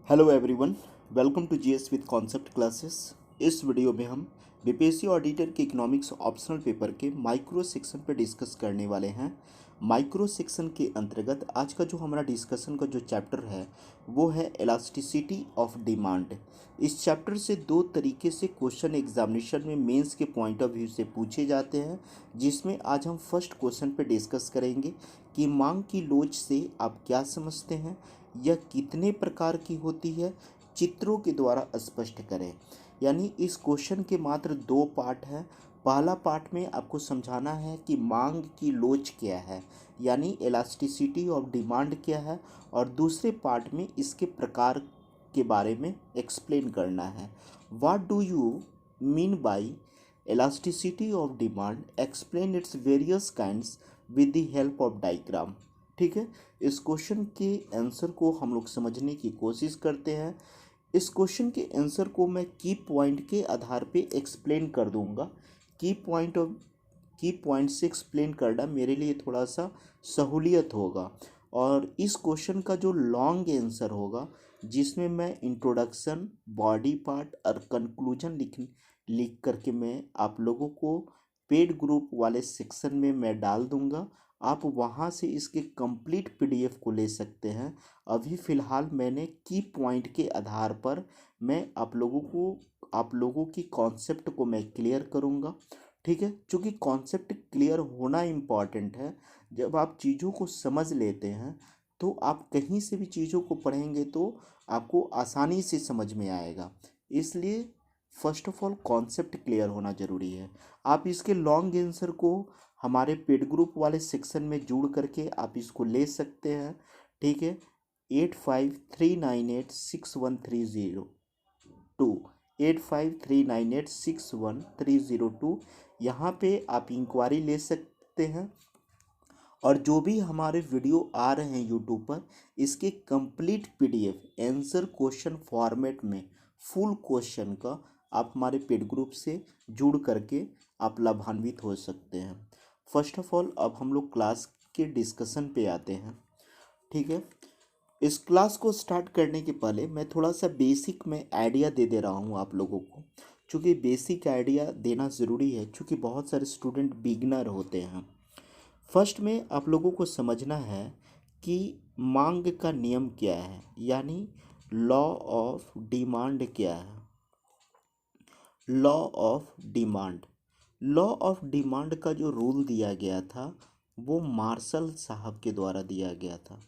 Hello everyone, welcome to GS with concept classes. इस video में हम बीपीएससी ऑडिटर के इकोनॉमिक्स ऑप्शनल पेपर के माइक्रो सेक्शन पर डिस्कस करने वाले हैं। माइक्रो सेक्शन के अंतर्गत आज का जो हमारा डिस्कशन का जो चैप्टर है वो है इलास्टिसिटी ऑफ डिमांड। इस चैप्टर से दो तरीके से क्वेश्चन एग्जामिनेशन में मेंस के पॉइंट ऑफ व्यू से पूछे जाते हैं, जिसमें आज हम फर्स्ट क्वेश्चन पे डिस्कस करेंगे कि मांग की लोच से आप क्या समझते हैं, यह कितने प्रकार की होती है, चित्रों के द्वारा स्पष्ट करें। यानी इस क्वेश्चन के मात्र दो पार्ट हैं। पहला पार्ट में आपको समझाना है कि मांग की लोच क्या है, यानी इलास्टिसिटी ऑफ डिमांड क्या है, और दूसरे पार्ट में इसके प्रकार के बारे में एक्सप्लेन करना है। What do you mean by elasticity of demand, explain its various kinds with the help of diagram. ठीक है, इस क्वेश्चन के आंसर को हम लोग समझने की कोशिश करते हैं। इस क्वेश्चन के आंसर को मैं की पॉइंट के आधार पे एक्सप्लेन कर दूंगा। की पॉइंट से एक्सप्लेन करना मेरे लिए थोड़ा सा सहूलियत होगा। और इस क्वेश्चन का जो लॉन्ग आंसर होगा, जिसमें मैं इंट्रोडक्शन, बॉडी पार्ट और कंक्लूजन लिख करके मैं आप लोगों को पेड ग्रुप वाले सेक्शन में मैं डाल दूंगा। आप वहाँ से इसके कंप्लीट पीडीएफ को ले सकते हैं। अभी फ़िलहाल मैंने की पॉइंट के आधार पर मैं आप लोगों की कॉन्सेप्ट को मैं क्लियर करूँगा। ठीक है, चूँकि कॉन्सेप्ट क्लियर होना इम्पॉर्टेंट है। जब आप चीज़ों को समझ लेते हैं तो आप कहीं से भी चीज़ों को पढ़ेंगे तो आपको आसानी से समझ में आएगा। इसलिए first of all concept clear होना ज़रूरी है। आप इसके लॉन्ग आंसर को हमारे पेड ग्रुप वाले सेक्शन में जुड़ करके आप इसको ले सकते हैं। ठीक है, 8539861302, 8539861302, यहाँ पे आप इंक्वायरी ले सकते हैं। और जो भी हमारे वीडियो आ रहे हैं यूट्यूब पर, इसके complete PDF answer question format में फुल क्वेश्चन का आप हमारे पेड ग्रुप से जुड़ करके आप लाभान्वित हो सकते हैं। फर्स्ट ऑफ ऑल अब हम लोग क्लास के डिस्कशन पे आते हैं। ठीक है, इस क्लास को स्टार्ट करने के पहले मैं थोड़ा सा बेसिक में आइडिया दे रहा हूँ आप लोगों को, क्योंकि बेसिक आइडिया देना ज़रूरी है, क्योंकि बहुत सारे स्टूडेंट बिगनर होते हैं। फर्स्ट में आप लोगों को समझना है कि मांग का नियम क्या है, यानी लॉ ऑफ डिमांड क्या है। Law of demand, law of demand का जो रूल दिया गया था वो मार्शल साहब के द्वारा दिया गया था।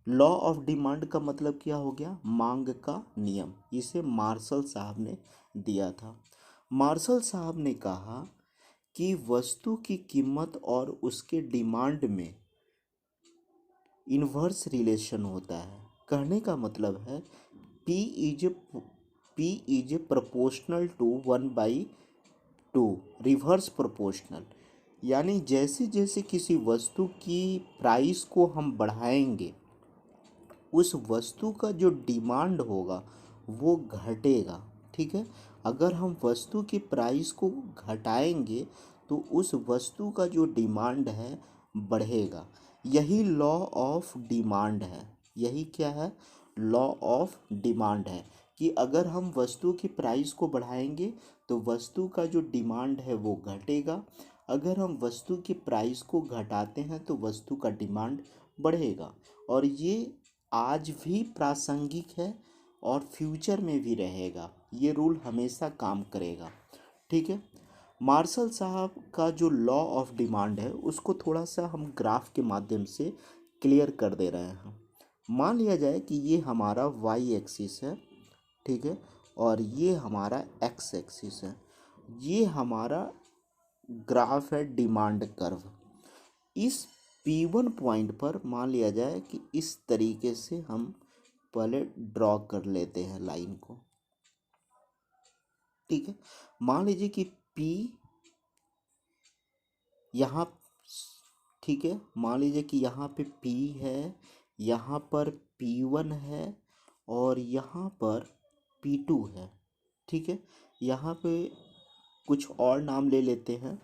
लॉ ऑफ डिमांड का मतलब क्या हो गया, मांग का नियम। इसे मार्शल साहब ने दिया था। मार्शल साहब ने कहा कि वस्तु की कीमत और उसके डिमांड में इन्वर्स रिलेशन होता है। कहने का मतलब है P is a proportional to 1/2, reverse proportional. यानी जैसे जैसे किसी वस्तु की प्राइस को हम बढ़ाएंगे, उस वस्तु का जो डिमांड होगा वो घटेगा। ठीक है, अगर हम वस्तु की प्राइस को घटाएंगे तो उस वस्तु का जो डिमांड है बढ़ेगा। यही लॉ ऑफ डिमांड है। यही क्या है, लॉ ऑफ डिमांड है कि अगर हम वस्तु की प्राइस को बढ़ाएंगे तो वस्तु का जो डिमांड है वो घटेगा। अगर हम वस्तु की प्राइस को घटाते हैं तो वस्तु का डिमांड बढ़ेगा। और ये आज भी प्रासंगिक है और फ्यूचर में भी रहेगा। ये रूल हमेशा काम करेगा। ठीक है, मार्शल साहब का जो लॉ ऑफ डिमांड है उसको थोड़ा सा हम ग्राफ के माध्यम से क्लियर कर दे रहे हैं। मान लिया जाए कि ये हमारा वाई एक्सिस है। ठीक है, और ये हमारा एक्स एक्सिस है। ये हमारा ग्राफ है डिमांड कर्व। इस P1 पॉइंट पर मान लिया जाए कि इस तरीके से हम पहले ड्रॉ कर लेते हैं लाइन को। ठीक है, मान लीजिए कि P यहाँ, ठीक है, मान लीजिए कि यहाँ पे P है, यहाँ पर P1 है और यहाँ पर P2 है। ठीक है, यहाँ पे कुछ और नाम ले लेते हैं।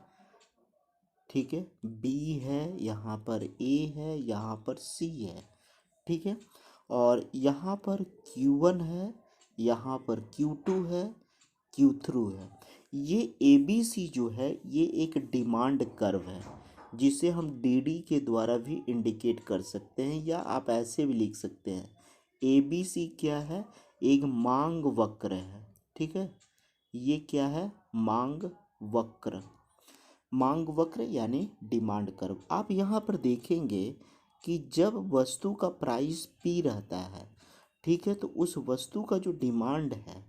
ठीक है, B है, यहाँ पर A है, यहाँ पर C है। ठीक है, और यहाँ पर Q1 है, यहाँ पर Q2 है, Q3 है। ये ABC जो है ये एक डिमांड कर्व है जिसे हम DD के द्वारा भी इंडिकेट कर सकते हैं, या आप ऐसे भी लिख सकते हैं ABC क्या है, एक मांग वक्र है। ठीक है, ये क्या है, मांग वक्र। मांग वक्र यानी डिमांड कर्व। आप यहाँ पर देखेंगे कि जब वस्तु का प्राइस P रहता है, ठीक है, तो उस वस्तु का जो डिमांड है,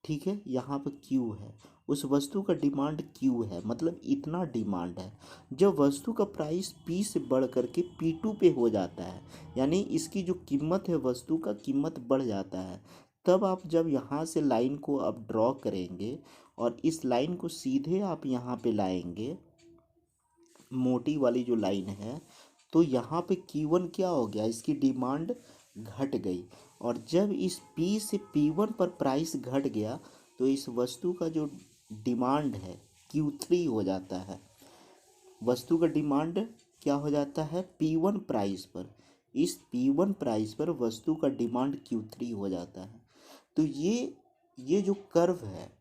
ठीक है, यहाँ पर Q है, उस वस्तु का डिमांड Q है, मतलब इतना डिमांड है। जब वस्तु का प्राइस P से बढ़ करके P2 पे हो जाता है, यानी इसकी जो कीमत है, वस्तु का कीमत बढ़ जाता है, तब आप जब यहाँ से लाइन को आप ड्रॉ करेंगे और इस लाइन को सीधे आप यहाँ पे लाएंगे, मोटी वाली जो लाइन है, तो यहाँ पे Q1 क्या हो गया, इसकी डिमांड घट गई। और जब इस P से P1 पर प्राइस घट गया तो इस वस्तु का जो डिमांड है Q3 हो जाता है। वस्तु का डिमांड क्या हो जाता है, P1 प्राइस पर, इस P1 प्राइस पर वस्तु का डिमांड Q3 हो जाता है। तो ये जो कर्व है,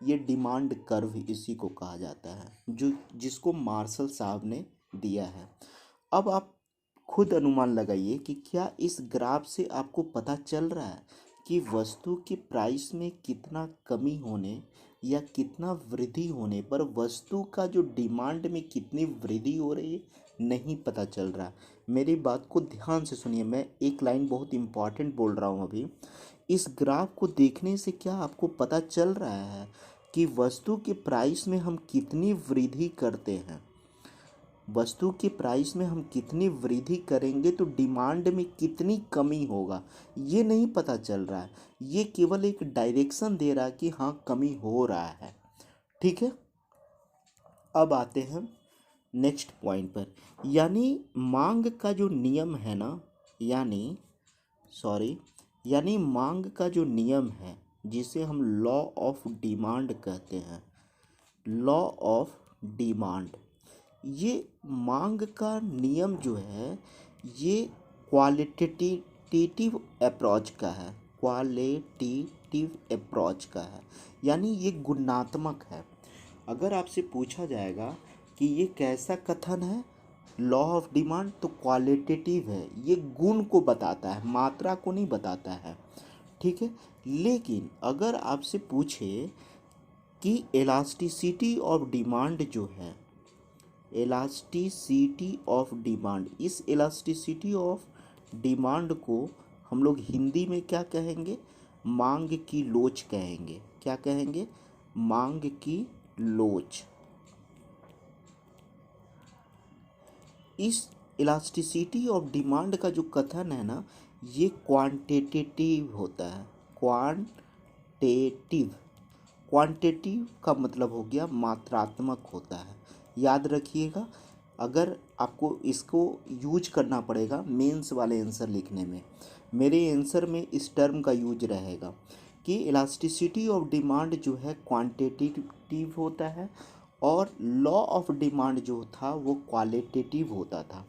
ये डिमांड कर्व इसी को कहा जाता है, जो जिसको मार्शल साहब ने दिया है। अब आप खुद अनुमान लगाइए कि क्या इस ग्राफ से आपको पता चल रहा है कि वस्तु के प्राइस में कितना कमी होने या कितना वृद्धि होने पर वस्तु का जो डिमांड में कितनी वृद्धि हो रही है, नहीं पता चल रहा। मेरी बात को ध्यान से सुनिए, मैं एक लाइन बहुत इंपॉर्टेंट बोल रहा हूँ अभी। इस ग्राफ को देखने से क्या आपको पता चल रहा है कि वस्तु के प्राइस में हम कितनी वृद्धि करते हैं, वस्तु के प्राइस में हम कितनी वृद्धि करेंगे तो डिमांड में कितनी कमी होगा, ये नहीं पता चल रहा है। ये केवल एक डायरेक्शन दे रहा है कि हाँ कमी हो रहा है। ठीक है, अब आते हैं नेक्स्ट पॉइंट पर, यानी मांग का जो नियम है ना, यानी मांग का जो नियम है जिसे हम लॉ ऑफ डिमांड कहते हैं, लॉ ऑफ डिमांड, ये मांग का नियम जो है ये क्वालिटेटिव अप्रोच का है, क्वालिटेटिव अप्रोच का है, यानी ये गुणात्मक है। अगर आपसे पूछा जाएगा कि ये कैसा कथन है लॉ ऑफ डिमांड, तो क्वालिटेटिव है, ये गुण को बताता है, मात्रा को नहीं बताता है। ठीक है, लेकिन अगर आपसे पूछे कि इलास्टिसिटी ऑफ डिमांड जो है, इलास्टिसिटी ऑफ डिमांड, इस इलास्टिसिटी ऑफ डिमांड को हम लोग हिंदी में क्या कहेंगे, मांग की लोच कहेंगे। क्या कहेंगे, मांग की लोच। इस इलास्टिसिटी ऑफ डिमांड का जो कथन है ना, ये क्वांटिटेटिव होता है, क्वांटिटेटिव का मतलब हो गया मात्रात्मक होता है। याद रखिएगा, अगर आपको इसको यूज करना पड़ेगा मेंस वाले आंसर लिखने में, मेरे आंसर में इस टर्म का यूज रहेगा कि इलास्टिसिटी ऑफ डिमांड जो है क्वांटिटेटिव होता है और लॉ ऑफ डिमांड जो था वो क्वालिटेटिव होता था।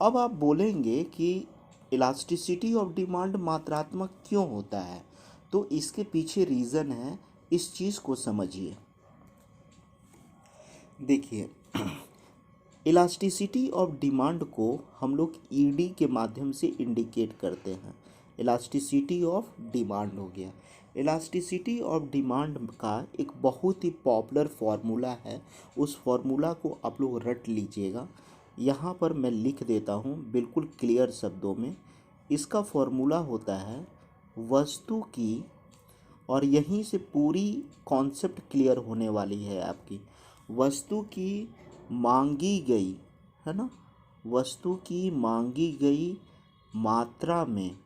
अब आप बोलेंगे कि इलास्टिसिटी ऑफ डिमांड मात्रात्मक क्यों होता है, तो इसके पीछे रीज़न है, इस चीज़ को समझिए। देखिए, इलास्टिसिटी ऑफ डिमांड को हम लोग ईडी के माध्यम से इंडिकेट करते हैं। इलास्टिसिटी ऑफ डिमांड हो गया। इलास्टिसिटी ऑफ डिमांड का एक बहुत ही पॉपुलर फार्मूला है, उस फार्मूला को आप लोग रट लीजिएगा। यहाँ पर मैं लिख देता हूँ बिल्कुल क्लियर शब्दों में। इसका फार्मूला होता है वस्तु की, और यहीं से पूरी कॉन्सेप्ट क्लियर होने वाली है आपकी, वस्तु की मांगी गई, है ना, वस्तु की मांगी गई मात्रा में,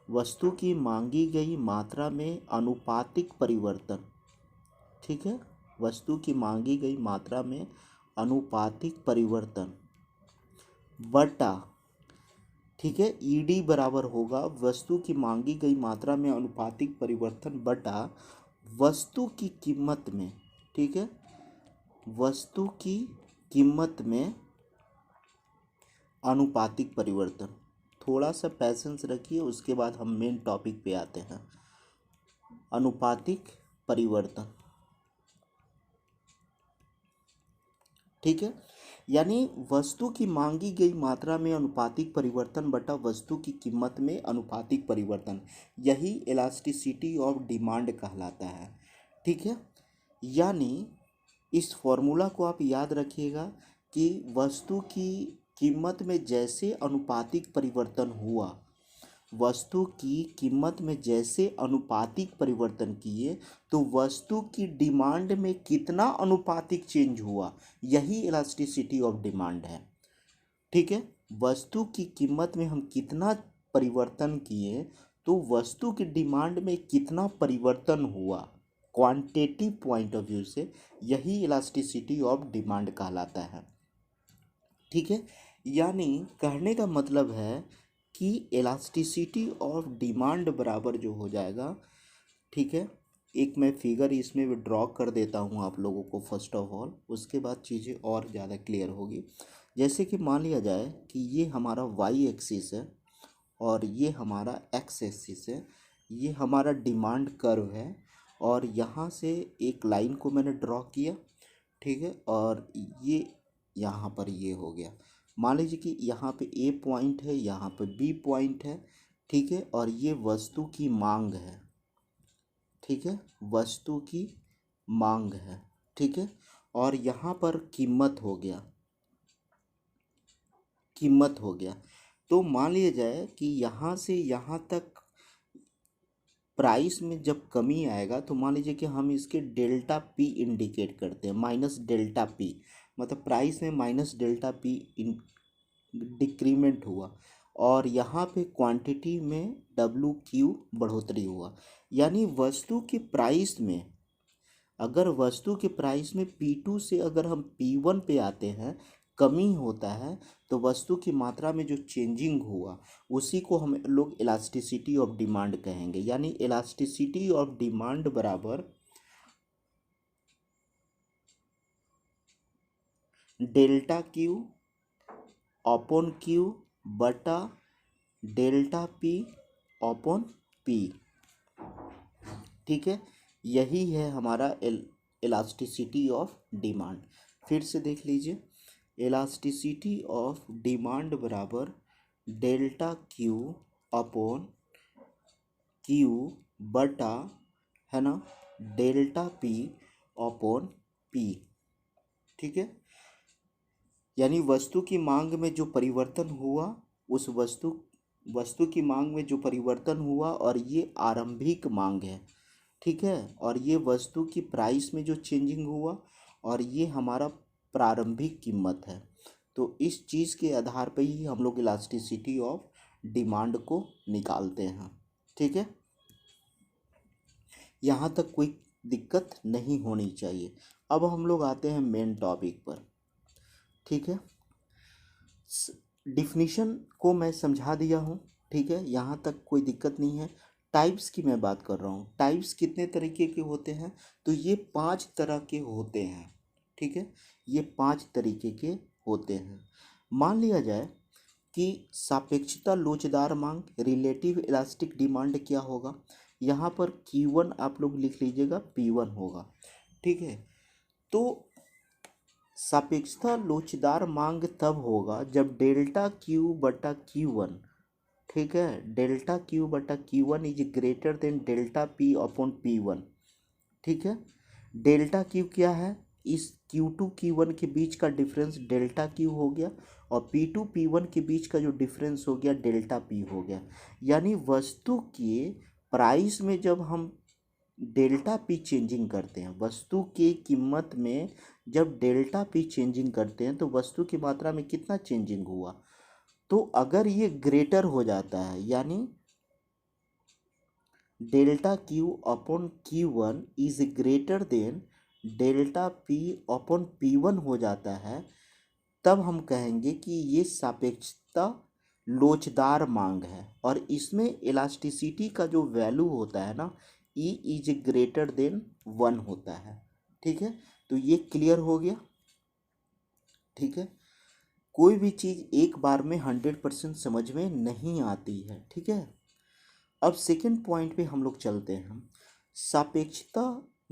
वस्तु की मांगी गई मात्रा में अनुपातिक परिवर्तन। ठीक है, वस्तु की मांगी गई मात्रा में अनुपातिक परिवर्तन बटा, ठीक है, ईडी बराबर होगा वस्तु की मांगी गई मात्रा में अनुपातिक परिवर्तन बटा वस्तु की कीमत में। ठीक है, वस्तु की कीमत में अनुपातिक परिवर्तन। थोड़ा सा पैसेंस रखिए, उसके बाद हम मेन टॉपिक पे आते हैं। अनुपातिक परिवर्तन, ठीक है। यानी वस्तु की मांगी गई मात्रा में अनुपातिक परिवर्तन बटा वस्तु की कीमत में अनुपातिक परिवर्तन, यही इलास्टिसिटी ऑफ डिमांड कहलाता है, ठीक है। यानी इस फॉर्मूला को आप याद रखिएगा कि वस्तु की कीमत में जैसे अनुपातिक परिवर्तन हुआ, वस्तु की कीमत में जैसे अनुपातिक परिवर्तन किए तो वस्तु की डिमांड में कितना अनुपातिक चेंज हुआ, यही इलास्टिसिटी ऑफ डिमांड है, ठीक है। वस्तु की कीमत में हम कितना परिवर्तन किए तो वस्तु की डिमांड में कितना परिवर्तन हुआ, क्वांटिटेटिव पॉइंट ऑफ व्यू से, यही इलास्टिसिटी ऑफ डिमांड कहलाता है, ठीक है। यानी कहने का मतलब है कि इलास्टिसिटी ऑफ डिमांड बराबर जो हो जाएगा, ठीक है। एक मैं फिगर इसमें भी ड्रॉ कर देता हूँ आप लोगों को फर्स्ट ऑफ ऑल, उसके बाद चीज़ें और ज़्यादा क्लियर होगी। जैसे कि मान लिया जाए कि ये हमारा वाई एक्सिस है और ये हमारा एक्स एक्सिस है, ये हमारा डिमांड कर्व है, और यहाँ से एक लाइन को मैंने ड्रॉ किया, ठीक है। और ये यहाँ पर ये हो गया। मान लीजिए कि यहाँ पे ए पॉइंट है, यहाँ पे बी पॉइंट है, ठीक है। और ये वस्तु की मांग है, ठीक है, वस्तु की मांग है, ठीक है। और यहाँ पर कीमत हो गया, कीमत हो गया। तो मान लिया जाए कि यहाँ से यहाँ तक प्राइस में जब कमी आएगा तो मान लीजिए कि हम इसके डेल्टा पी इंडिकेट करते हैं, माइनस डेल्टा पी, मतलब प्राइस में माइनस डेल्टा पी डिक्रीमेंट हुआ, और यहाँ पे क्वांटिटी में डब्ल्यू क्यू बढ़ोतरी हुआ। यानी वस्तु के प्राइस में, अगर वस्तु के प्राइस में P2 से अगर हम P1 पे आते हैं, कमी होता है, तो वस्तु की मात्रा में जो चेंजिंग हुआ उसी को हम लोग इलास्टिसिटी ऑफ डिमांड कहेंगे। यानी इलास्टिसिटी ऑफ डिमांड बराबर डेल्टा क्यू अपॉन क्यू बटा डेल्टा पी अपॉन पी, ठीक है। यही है हमारा इलास्टिसिटी ऑफ डिमांड। फिर से देख लीजिए, इलास्टिसिटी ऑफ डिमांड बराबर डेल्टा क्यू अपॉन क्यू बटा, है ना, डेल्टा पी अपॉन पी, ठीक है। यानी वस्तु की मांग में जो परिवर्तन हुआ, उस वस्तु की मांग में जो परिवर्तन हुआ, और ये आरंभिक मांग है, ठीक है। और ये वस्तु की प्राइस में जो चेंजिंग हुआ, और ये हमारा प्रारंभिक कीमत है। तो इस चीज़ के आधार पर ही हम लोग इलास्टिसिटी ऑफ डिमांड को निकालते हैं, ठीक है। यहाँ तक कोई दिक्कत नहीं होनी चाहिए। अब हम लोग आते हैं मेन टॉपिक पर, ठीक है। डिफिनीशन को मैं समझा दिया हूँ, ठीक है, यहाँ तक कोई दिक्कत नहीं है। टाइप्स की मैं बात कर रहा हूँ। टाइप्स कितने तरीके के होते हैं, तो ये 5 तरह के होते हैं, ठीक है। ये 5 तरीके के होते हैं। मान लिया जाए कि सापेक्षता लोचदार मांग, रिलेटिव इलास्टिक डिमांड क्या होगा, यहाँ पर Q1 आप लोग लिख लीजिएगा, P1 होगा, ठीक है। तो सापेक्षता लोचदार मांग तब होगा जब डेल्टा क्यू बटा Q1, ठीक है, डेल्टा क्यू बटा Q1 is greater than delta P upon P1, ठीक है। डेल्टा क्यू क्या है, इस Q2 Q1 के बीच का डिफरेंस डेल्टा क्यू हो गया, और P2 P1 के बीच का जो डिफरेंस हो गया डेल्टा पी हो गया। यानी वस्तु के प्राइस में जब हम डेल्टा पी चेंजिंग करते हैं, वस्तु के कीमत में जब डेल्टा पी चेंजिंग करते हैं, तो वस्तु की मात्रा में कितना चेंजिंग हुआ, तो अगर ये ग्रेटर हो जाता है, यानी delta Q upon Q1 is greater than delta P upon P1 हो जाता है, तब हम कहेंगे कि ये सापेक्षता लोचदार मांग है। और इसमें इलास्टिसिटी का जो वैल्यू होता है ना, E इज ग्रेटर देन 1 होता है, ठीक है। तो ये क्लियर हो गया, ठीक है। कोई भी चीज़ एक बार में 100% समझ में नहीं आती है। ठीक है, अब सेकंड पॉइंट पे हम लोग चलते हैं। सापेक्षता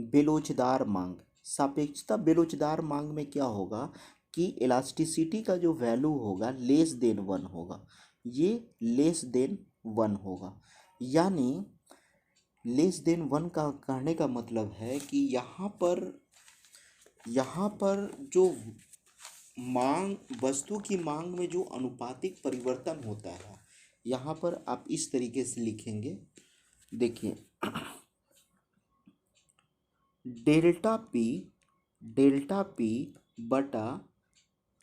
बेलोचदार मांग। सापेक्षता बेलोचदार मांग में क्या होगा कि इलास्टिसिटी का जो वैल्यू होगा लेस देन 1 होगा, ये लेस देन 1 होगा। यानी लेस देन 1 का कहने का मतलब है कि यहाँ पर जो मांग, वस्तु की मांग में जो अनुपातिक परिवर्तन होता है, यहाँ पर आप इस तरीके से लिखेंगे। देखिए, डेल्टा पी बटा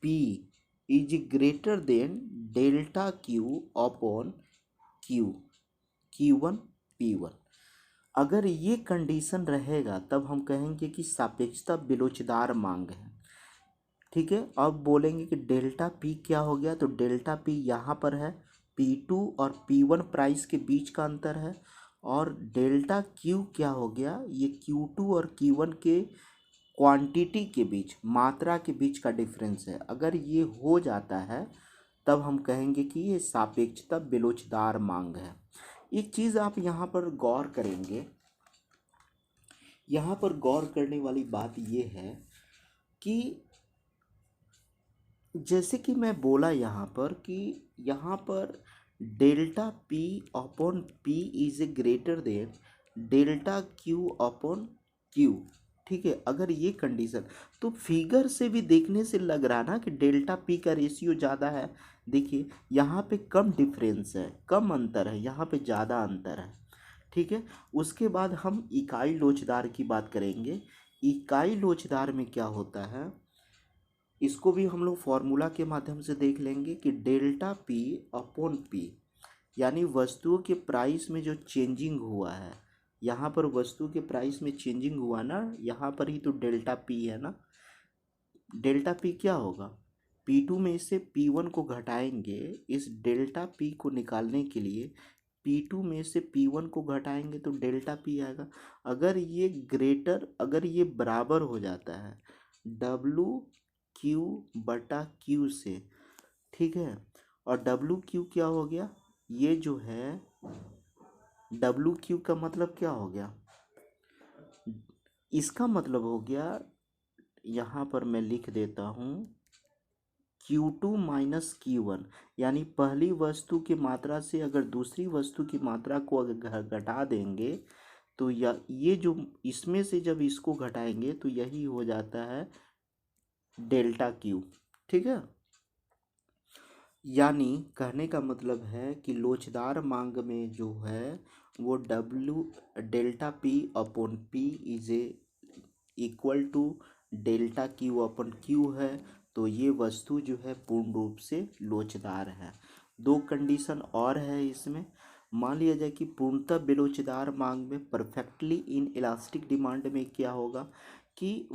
P is greater than delta Q upon Q, Q1 P1। अगर ये कंडीशन रहेगा तब हम कहेंगे कि सापेक्षता बेलोचदार मांग है। ठीक है, अब बोलेंगे कि डेल्टा पी क्या हो गया, तो डेल्टा पी यहाँ पर है P2 और P1 प्राइस के बीच का अंतर है, और डेल्टा क्यू क्या हो गया, ये Q2 और Q1 के क्वांटिटी के बीच, मात्रा के बीच का डिफरेंस है। अगर ये हो जाता है तब हम कहेंगे कि ये सापेक्षता बेलोचदार मांग है। एक चीज़ आप यहाँ पर गौर करेंगे, यहाँ पर गौर करने वाली बात ये है कि जैसे कि मैं बोला यहाँ पर कि यहाँ पर delta P upon P is A greater than delta Q upon Q. ठीक है, अगर ये कंडीशन, तो फिगर से भी देखने से लग रहा ना कि डेल्टा पी का रेशियो ज़्यादा है। देखिए यहाँ पे कम डिफरेंस है, कम अंतर है, यहाँ पे ज़्यादा अंतर है। ठीक है, उसके बाद हम इकाई लोचदार की बात करेंगे। इकाई लोचदार में क्या होता है, इसको भी हम लोग फॉर्मूला के माध्यम से देख लेंगे कि डेल्टा पी अपॉन पी, यानी वस्तुओं के प्राइस में जो चेंजिंग हुआ है, यहाँ पर वस्तु के प्राइस में चेंजिंग हुआ ना, यहाँ पर ही तो डेल्टा पी है ना। डेल्टा पी क्या होगा, P2 में से P1 को घटाएंगे, इस डेल्टा पी को निकालने के लिए P2 में से P1 को घटाएंगे तो डेल्टा पी आएगा। अगर ये बराबर हो जाता है WQ/Q से, ठीक है, और WQ क्या हो गया, ये जो है WQ का मतलब क्या हो गया, इसका मतलब हो गया, यहाँ पर मैं लिख देता हूँ Q2 माइनस Q1, यानी पहली वस्तु की मात्रा से अगर दूसरी वस्तु की मात्रा को अगर घटा देंगे तो ये जो इसमें से जब इसको घटाएंगे तो यही हो जाता है डेल्टा क्यू। ठीक है, यानी कहने का मतलब है कि लोचदार मांग में जो है वो delta P upon P is equal to delta Q upon Q है। तो ये वस्तु जो है पूर्ण रूप से लोचदार है। दो कंडीशन और है इसमें। मान लिया जाए कि पूर्णतः बेलोचदार मांग में परफेक्टली इन इलास्टिक डिमांड में क्या होगा कि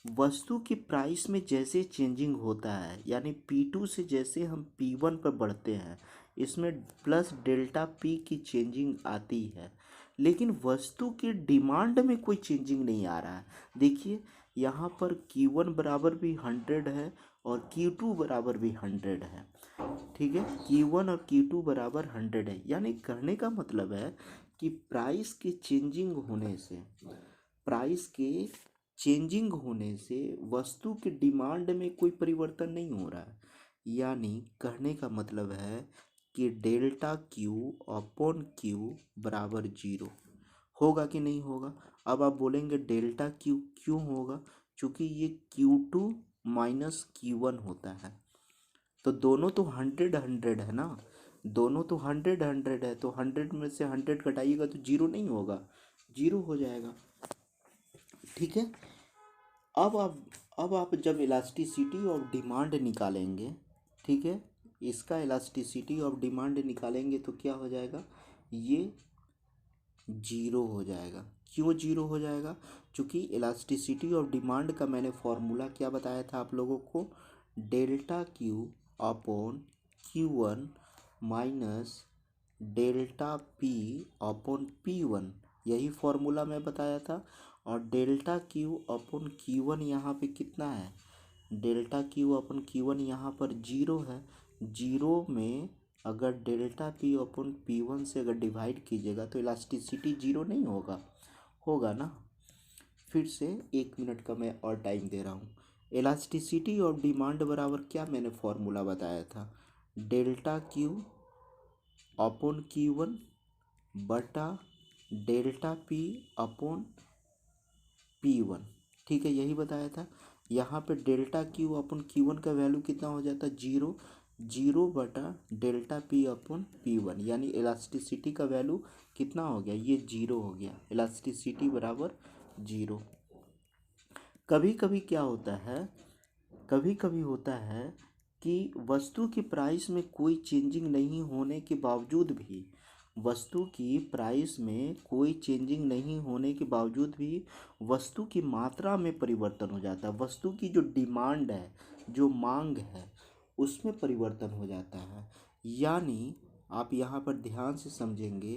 वस्तु की प्राइस में जैसे चेंजिंग होता है, यानी P2 से जैसे हम P1 पर बढ़ते हैं, इसमें प्लस डेल्टा P की चेंजिंग आती है, लेकिन वस्तु की डिमांड में कोई चेंजिंग नहीं आ रहा है। देखिए यहाँ पर Q1 बराबर भी 100 है और Q2 बराबर भी 100 है। ठीक है, Q1 और Q2 बराबर 100 है, यानी कहने का मतलब है कि प्राइस के चेंजिंग होने से वस्तु की डिमांड में कोई परिवर्तन नहीं हो रहा है। यानी कहने का मतलब है कि डेल्टा क्यू अपॉन क्यू बराबर 0 होगा कि नहीं होगा। अब आप बोलेंगे डेल्टा क्यू क्यों होगा, क्योंकि ये Q2 माइनस Q1 होता है, तो दोनों तो 100 है ना, दोनों तो 100 है, तो 100 में से 100 घटाइएगा तो 0 नहीं होगा, 0 हो जाएगा। ठीक है, अब आप जब इलास्टिसिटी ऑफ डिमांड निकालेंगे, ठीक है, इसका इलास्टिसिटी ऑफ डिमांड निकालेंगे तो क्या हो जाएगा, ये 0 हो जाएगा। क्यों 0 हो जाएगा, क्योंकि इलास्टिसिटी ऑफ डिमांड का मैंने फॉर्मूला क्या बताया था आप लोगों को, delta Q upon Q1 minus delta P upon P1, यही फॉर्मूला मैं बताया था। और डेल्टा क्यू अपॉन Q1 यहाँ पे कितना है, delta Q upon Q one यहाँ पर जीरो है, जीरो में अगर डेल्टा पी अपन पी वन से अगर डिवाइड कीजिएगा तो इलास्टिसिटी जीरो नहीं होगा, होगा ना। फिर से 1 मिनट का मैं और टाइम दे रहा हूँ। इलास्टिसिटी ऑफ डिमांड बराबर क्या मैंने फॉर्मूला बताया था, delta Q upon Q one बटा delta P upon P one, ठीक है, यही बताया था। यहाँ पे delta Q upon Q one का वैल्यू कितना हो जाता है, जीरो, जीरो बटा delta P upon P one, यानी इलास्टिसिटी का वैल्यू कितना हो गया, ये जीरो हो गया, इलास्टिसिटी बराबर जीरो। कभी कभी क्या होता है, कभी कभी होता है कि वस्तु की प्राइस में कोई चेंजिंग नहीं होने के बावजूद भी, वस्तु की प्राइस में कोई चेंजिंग नहीं होने के बावजूद भी वस्तु की मात्रा में परिवर्तन हो जाता है, वस्तु की जो डिमांड है, जो मांग है, उसमें परिवर्तन हो जाता है। यानी आप यहाँ पर ध्यान से समझेंगे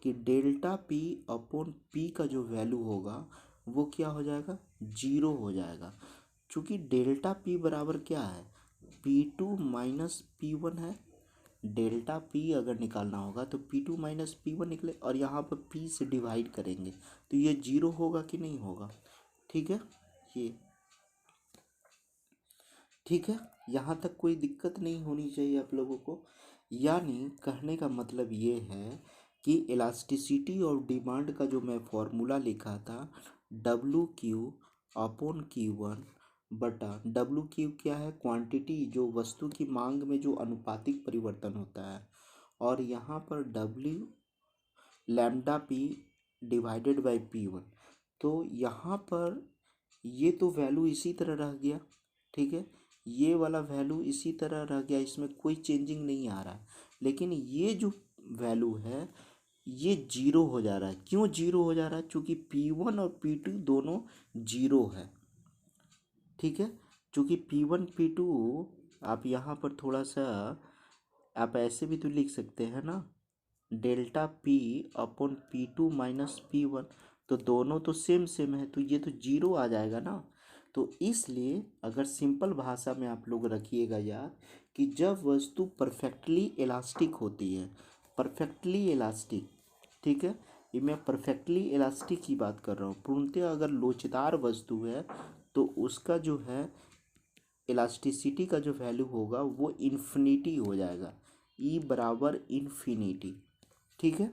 कि डेल्टा पी अपॉन पी का जो वैल्यू होगा वो क्या हो जाएगा, जीरो हो जाएगा। चूँकि डेल्टा पी बराबर क्या है, P two minus P one है, डेल्टा पी अगर निकालना होगा तो P two minus P one निकले, और यहाँ पर पी से डिवाइड करेंगे तो ये जीरो होगा कि नहीं होगा, ठीक है, ये ठीक है। यहाँ तक कोई दिक्कत नहीं होनी चाहिए आप लोगों को। यानी कहने का मतलब ये है कि इलास्टिसिटी और डिमांड का जो मैं फॉर्मूला लिखा था, W Q upon Q one बटा, डब्लू क्यू क्या है, क्वांटिटी, जो वस्तु की मांग में जो अनुपातिक परिवर्तन होता है, और यहाँ पर W lambda P divided by P one. तो यहाँ पर ये तो वैल्यू इसी तरह रह गया, ठीक है, ये वाला वैल्यू इसी तरह रह गया, इसमें कोई चेंजिंग नहीं आ रहा है। लेकिन ये जो वैल्यू है ये जीरो हो जा रहा है। क्यों जीरो हो जा रहा है, चूँकि पी वन और पी टू दोनों जीरो है, ठीक है। चूँकि पी वन पी टू, आप यहाँ पर थोड़ा सा आप ऐसे भी तो लिख सकते हैं ना, delta P upon P two minus P one, तो दोनों तो सेम सेम है, तो ये तो जीरो आ जाएगा ना। तो इसलिए अगर सिंपल भाषा में आप लोग रखिएगा याद, कि जब वस्तु परफेक्टली इलास्टिक होती है, परफेक्टली इलास्टिक, ठीक है, ये मैं परफेक्टली इलास्टिक की बात कर रहा हूँ। पूर्णतः अगर लोचदार वस्तु है तो उसका जो है इलास्टिसिटी का जो वैल्यू होगा वो इन्फिनिटी हो जाएगा, ई बराबर इन्फिनिटी, ठीक है।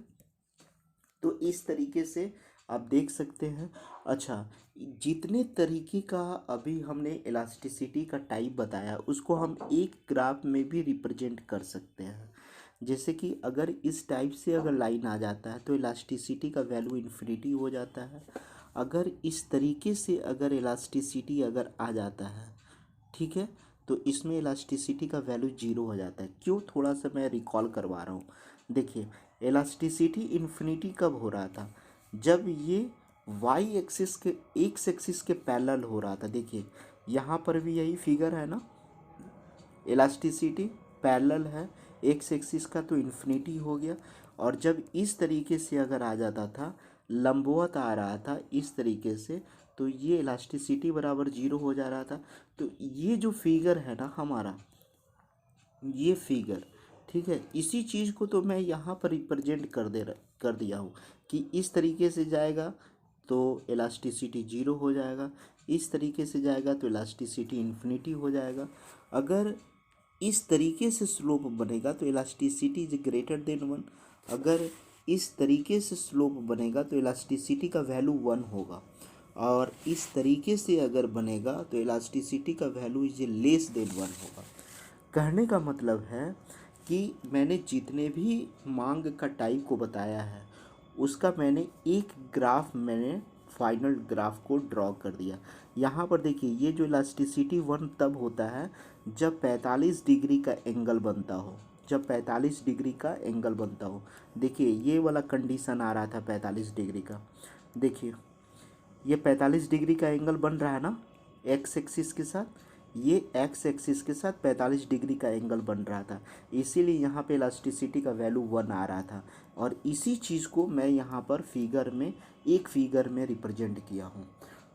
तो इस तरीके से आप देख सकते हैं। अच्छा, जितने तरीके का अभी हमने इलास्टिसिटी का टाइप बताया उसको हम एक ग्राफ में भी रिप्रेजेंट कर सकते हैं। जैसे कि अगर इस टाइप से अगर लाइन आ जाता है तो इलास्टिसिटी का वैल्यू इन्फिनिटी हो जाता है। अगर इस तरीके से अगर इलास्टिसिटी अगर आ जाता है, ठीक है, तो इसमें इलास्टिसिटी का वैल्यू जीरो हो जाता है। क्यों, थोड़ा सा मैं रिकॉल करवा रहा हूँ। देखिए, इलास्टिसिटी इन्फिनिटी कब हो रहा था, जब ये वाई एक्सिस के, एक्स एक्सिस के पैरेलल हो रहा था। देखिए यहाँ पर भी यही फिगर है ना, इलास्टिसिटी पैरेलल है एक्स एक्सिस का, तो इन्फिनिटी हो गया। और जब इस तरीके से अगर आ जाता था, लंबवत आ रहा था इस तरीके से, तो ये इलास्टिसिटी बराबर जीरो हो जा रहा था। तो ये जो फिगर है ना हमारा, ये फिगर, ठीक है, इसी चीज़ को तो मैं यहाँ पर रिप्रेजेंट कर दिया हूँ कि इस तरीके से जाएगा तो इलास्टिसिटी जीरो हो जाएगा, इस तरीके से जाएगा तो इलास्टिसिटी इन्फिनिटी हो जाएगा। अगर इस तरीके से स्लोप बनेगा तो elasticity is greater than one, अगर इस तरीके से स्लोप बनेगा तो इलास्टिसिटी का वैल्यू वन होगा, और इस तरीके से अगर बनेगा तो इलास्टिसिटी का value is less than one होगा। कहने का मतलब है कि मैंने जितने भी मांग का टाइप को बताया है उसका मैंने एक ग्राफ, मैंने फाइनल ग्राफ को ड्रॉ कर दिया। यहाँ पर देखिए, ये जो इलास्टिसिटी वन तब होता है जब 45 डिग्री का एंगल बनता हो, जब 45 डिग्री का एंगल बनता हो। देखिए ये वाला कंडीशन आ रहा था 45 डिग्री का, देखिए ये 45 डिग्री का एंगल बन रहा है ना एक्स एक्सिस के साथ, ये एक्स एक्सिस के साथ 45 डिग्री का एंगल बन रहा था, इसीलिए यहाँ पे इलास्टिसिटी का वैल्यू वन आ रहा था। और इसी चीज़ को मैं यहाँ पर फिगर में, एक फिगर में रिप्रेजेंट किया हूँ,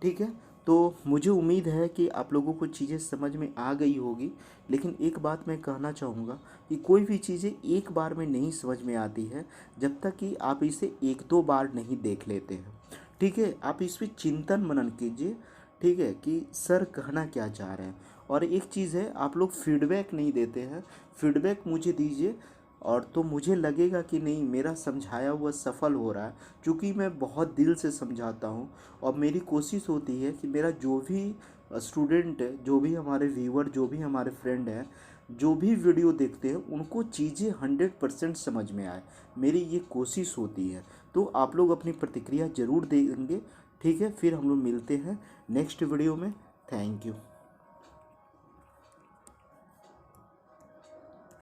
ठीक है। तो मुझे उम्मीद है कि आप लोगों को चीज़ें समझ में आ गई होगी। लेकिन एक बात मैं कहना चाहूँगा कि कोई भी चीज़ें एक बार में नहीं समझ में आती है जब तक कि आप इसे एक दो बार नहीं देख लेते हैं। ठीक है, आप इस पे चिंतन मनन कीजिए। ठीक है कि सर कहना क्या चाह रहे हैं। और एक चीज़ है, आप लोग फीडबैक नहीं देते हैं, फीडबैक मुझे दीजिए और तो मुझे लगेगा कि नहीं, मेरा समझाया हुआ सफल हो रहा है। क्योंकि मैं बहुत दिल से समझाता हूँ और मेरी कोशिश होती है कि मेरा जो भी स्टूडेंट है, जो भी हमारे व्यूअर, जो भी हमारे फ्रेंड हैं, जो भी वीडियो देखते हैं, उनको चीज़ें 100% समझ में आए। मेरी ये कोशिश होती है। तो आप लोग अपनी प्रतिक्रिया ज़रूर देंगे। ठीक है, फिर हम लोग मिलते हैं नेक्स्ट वीडियो में। Thank you.